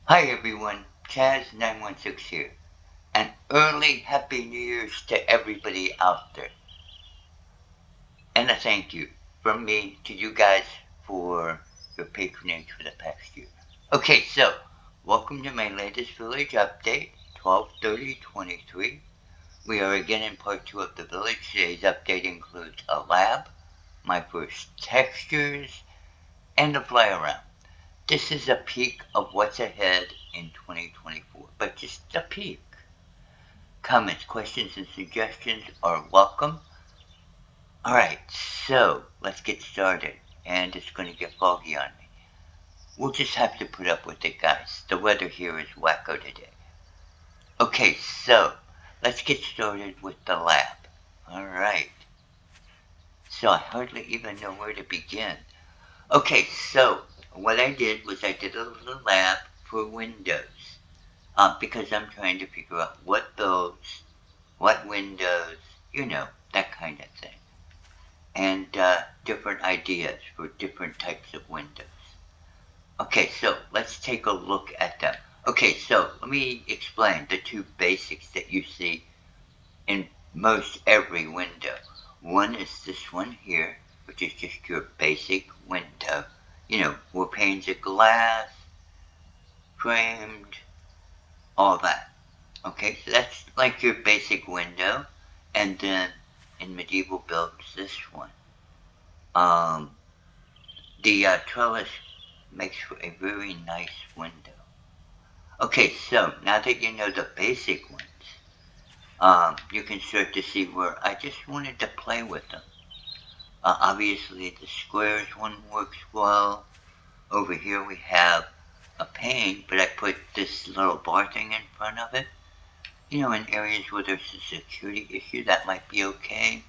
Hi everyone, Chaz916 here. An early Happy New Year's to everybody out there. And a thank you from me to you guys for your patronage for the past year. Okay, so welcome to my latest village update, 12/30/23. We are again in part 2 of the village. Today's update includes a lab, my first textures, and a fly around. This is a peek of what's ahead in 2024, but just a peek. Comments, questions, and suggestions are welcome. Alright, so let's get started. And it's going to get foggy on me. We'll just have to put up with it, guys. The weather here is wacko today. Okay, so let's get started with the lab. Alright. So I hardly even know where to begin. Okay, so what I did was I did a little lab for Windows. Because I'm trying to figure out what builds, what windows, that kind of thing. And different ideas for different types of windows. Okay, so let's take a look at them. Okay, so let me explain the two basics that you see in most every window. One is this one here, which is just your basic window. Four panes of glass, framed, all that. Okay, so that's like your basic window. And then in medieval builds, this one. The trellis makes for a very nice window. Okay, so now that you know the basic ones, you can start to see where I just wanted to play with them. Obviously, the squares one works well. Over here we have a pane, but I put this little bar thing in front of it. In areas where there's a security issue, that might be okay.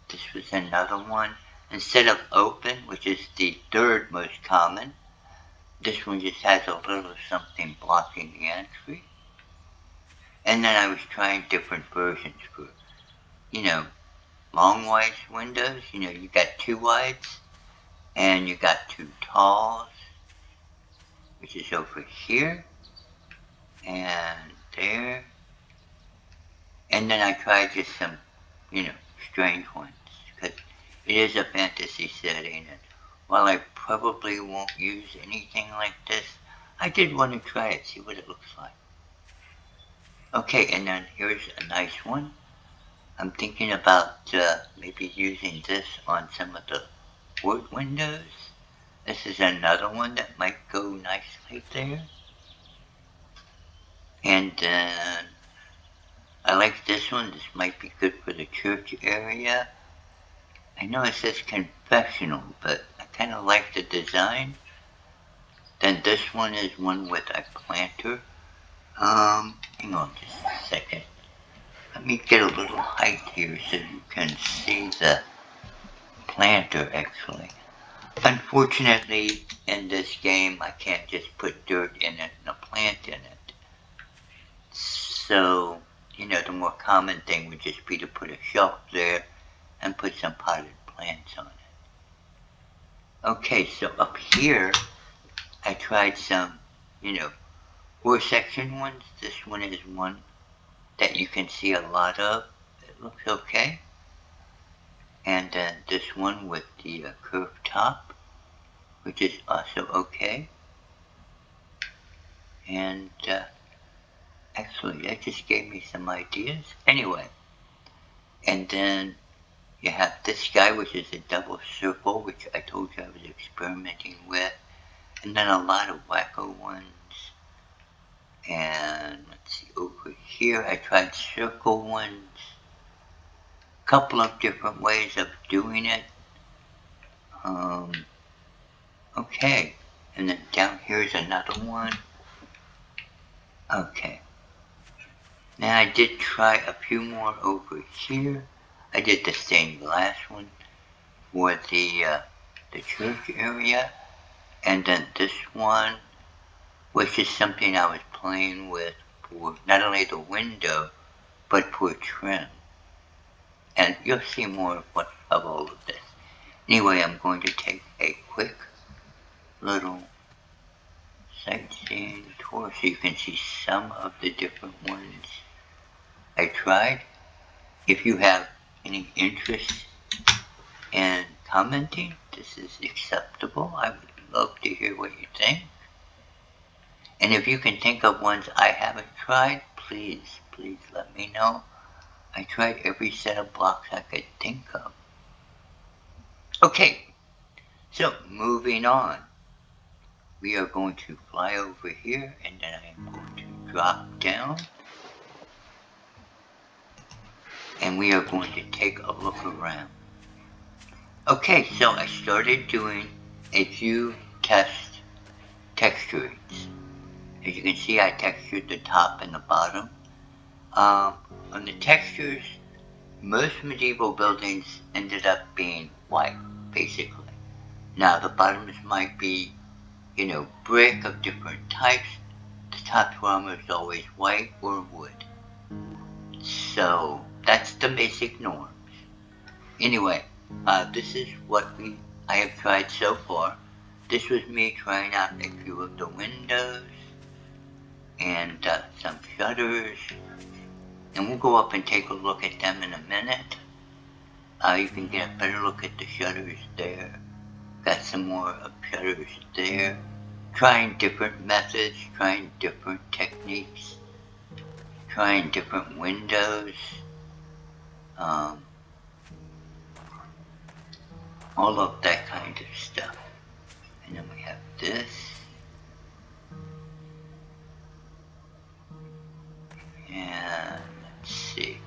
This was another one. Instead of open, which is the third most common, this one just has a little something blocking the entry. And then I was trying different versions for, long wide windows. You got two wides, and you got two talls, which is over here, and there. And then I tried just some, strange ones, because it is a fantasy setting, and while I probably won't use anything like this, I did want to try it, see what it looks like. Okay, and then here's a nice one. I'm thinking about maybe using this on some of the wood windows. This is another one that might go nicely there. And then I like this one. This might be good for the church area. I know it says confessional, but I kind of like the design. Then this one is one with a planter. Hang on just a second. Let me get a little height here so you can see the planter actually. Unfortunately, in this game, I can't just put dirt in it and a plant in it. So, the more common thing would just be to put a shelf there and put some potted plants on it. Okay, so up here, I tried some, 4-section ones. This one is one that you can see a lot of. It looks okay. And then this one with the curved top, which is also okay. And actually, that just gave me some ideas. Anyway, and then you have this guy, which is a double circle, which I told you I was experimenting with. And then a lot of wacko ones. And let's see, over here I tried circle ones. Couple of different ways of doing it. Okay. And then down here's another one. Okay. Now I did try a few more over here. I did the stained glass one for the church area. And then this one, which is something I was playing with for not only the window, but for trim. And you'll see more of all of this. Anyway, I'm going to take a quick little sightseeing before so you can see some of the different ones I tried. If you have any interest in commenting, this is acceptable. I would love to hear what you think. And if you can think of ones I haven't tried, please let me know. I tried every set of blocks I could think of. Okay, so moving on. We are going to fly over here, and then I am going to drop down. And we are going to take a look around. Okay, so I started doing a few test textures. As you can see, I textured the top and the bottom. On the textures, most medieval buildings ended up being white, basically. Now, the bottoms might be, brick of different types. The top is almost always white or wood. So, that's the basic norms. Anyway, this is what I have tried so far. This was me trying out a few of the windows and some shutters. And we'll go up and take a look at them in a minute. You can get a better look at the shutters there. Got some more of shutters there. Trying different methods, trying different techniques, trying different windows. All of that kind of stuff. And then we have this. And let's see.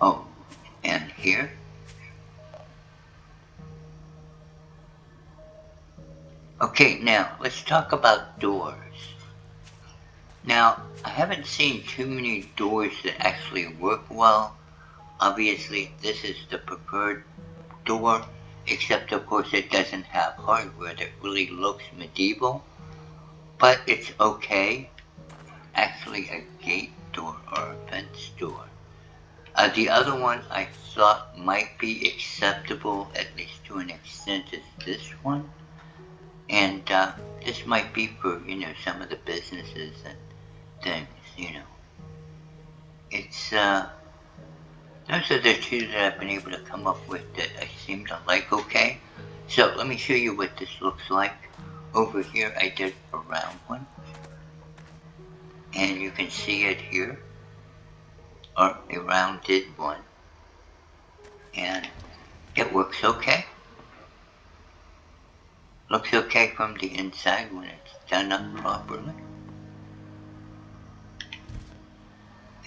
Oh, and here. Okay, now let's talk about doors. Now, I haven't seen too many doors that actually work well. Obviously, this is the preferred door, except of course it doesn't have hardware that really looks medieval. But it's okay. Actually a gate door or a fence door. The other one I thought might be acceptable, at least to an extent, is this one. And this might be for, some of the businesses and things, It's, those are the two that I've been able to come up with that I seem to like okay. So let me show you what this looks like. Over here I did a round one. And you can see it here. Or a rounded one. And it works okay. Looks okay from the inside when it's done up properly.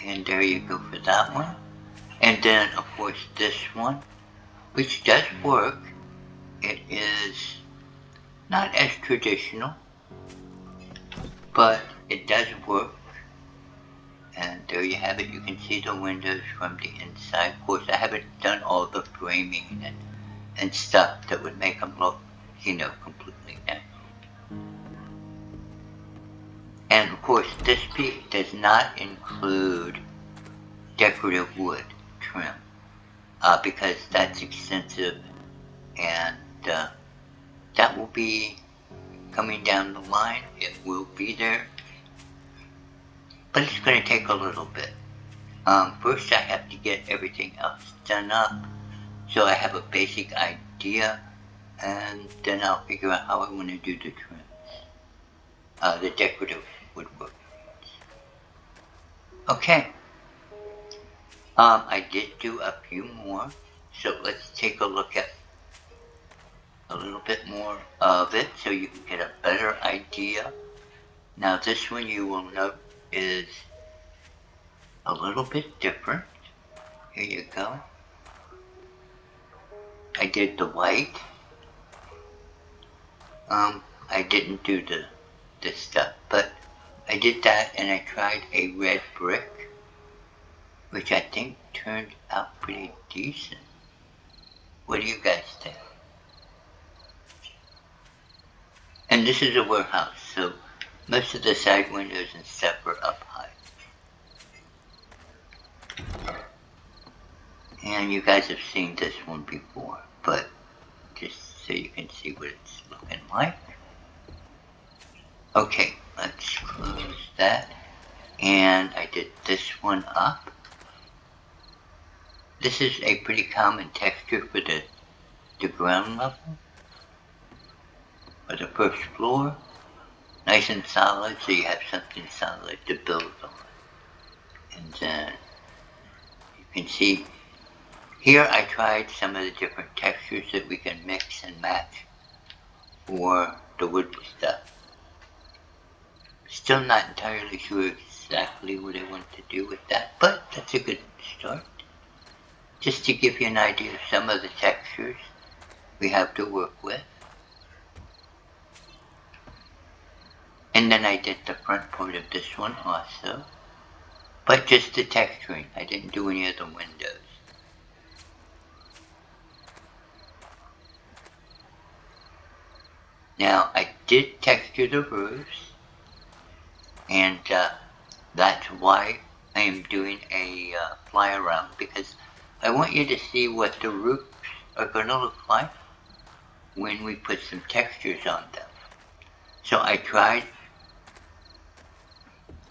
And there you go for that one. And then, of course, this one, which does work. It is not as traditional, but it does work. And there you have it. You can see the windows from the inside. Of course, I haven't done all the framing and stuff that would make them look, completely natural. And of course, this piece does not include decorative wood trim because that's extensive, and that will be coming down the line. It will be there, but it's going to take a little bit. First, I have to get everything else done up, so I have a basic idea, and then I'll figure out how I want to do the trims, the decorative woodwork. Okay. I did do a few more, so let's take a look at a little bit more of it so you can get a better idea. Now this one you will note is a little bit different. Here you go. I did the white. I didn't do this stuff, but I did that, and I tried a red brick, which I think turned out pretty decent. What do you guys think? And this is a warehouse, so most of the side windows and stuff are up high. And you guys have seen this one before, but just so you can see what it's looking like. Okay, let's close that. And I did this one up. This is a pretty common texture for the ground level, or the first floor. Nice and solid, so you have something solid to build on. And then you can see here I tried some of the different textures that we can mix and match for the wood stuff. Still not entirely sure exactly what I want to do with that, but that's a good start. Just to give you an idea of some of the textures we have to work with. And then I did the front part of this one also, but just the texturing. I didn't do any of the windows. Now I did texture the roofs, and that's why I am doing a fly around, because I want you to see what the roofs are going to look like when we put some textures on them. So I tried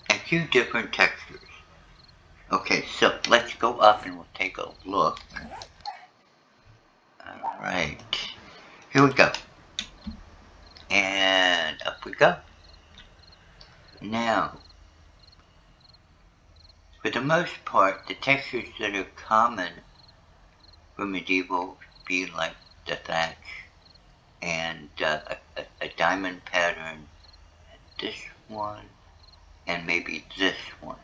a few different textures. Okay, so let's go up and we'll take a look. Alright, here we go. And up we go. Now, for the most part, the textures that are common for medieval be like the thatch and a diamond pattern, and this one, and maybe this one.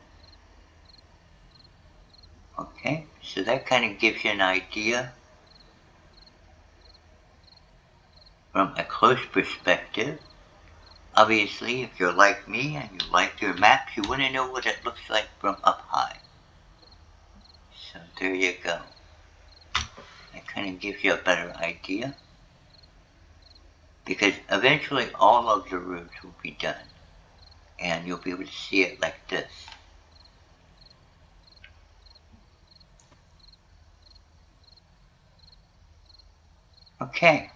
Okay, so that kind of gives you an idea from a close perspective. Obviously, if you're like me and you like your maps, you want to know what it looks like from up high. So there you go. That kind of gives you a better idea. Because eventually all of the roofs will be done. And you'll be able to see it like this. Okay.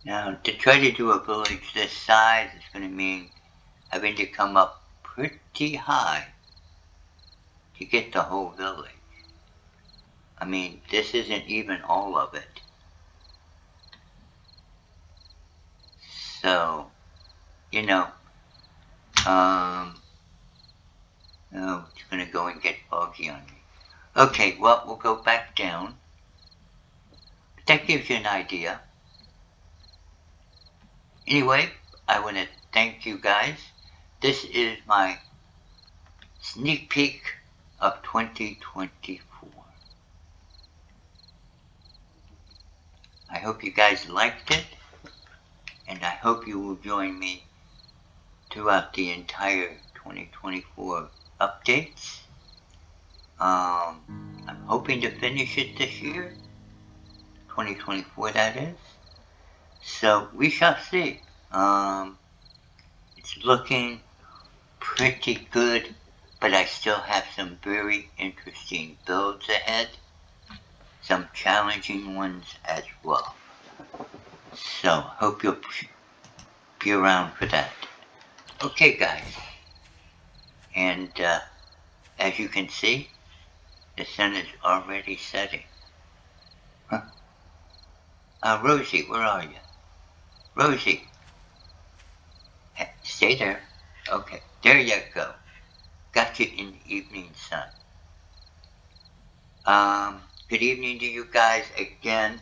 Now, to try to do a village this size is going to mean having to come up pretty high to get the whole village. I mean, this isn't even all of it. So, you know, oh, it's going to go and get foggy on me. Okay, well, we'll go back down. But that gives you an idea. Anyway, I want to thank you guys. This is my sneak peek of 2024. I hope you guys liked it, and I hope you will join me throughout the entire 2024 updates. I'm hoping to finish it this year, 2024 that is. So we shall see. It's looking pretty good, but I still have some very interesting builds ahead. Some challenging ones as well. So hope you'll be around for that. Okay guys, and as you can see, the sun is already setting. Huh? Rosie, where are you? Rosie. Hey, stay there. Okay, there you go. Got you in the evening sun. Good evening to you guys again.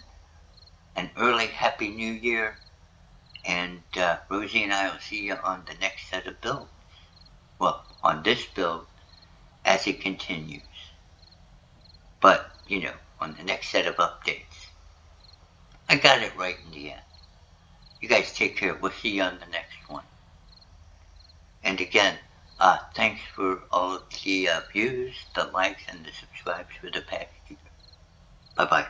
An early Happy New Year. And Rosie and I will see you on the next set of builds. Well, on this build as it continues. But, you know, on the next set of updates. I got it right in the end. You guys take care. We'll see you on the next one. And again, thanks for all of the views, the likes, and the subscribes for the past year. Bye-bye.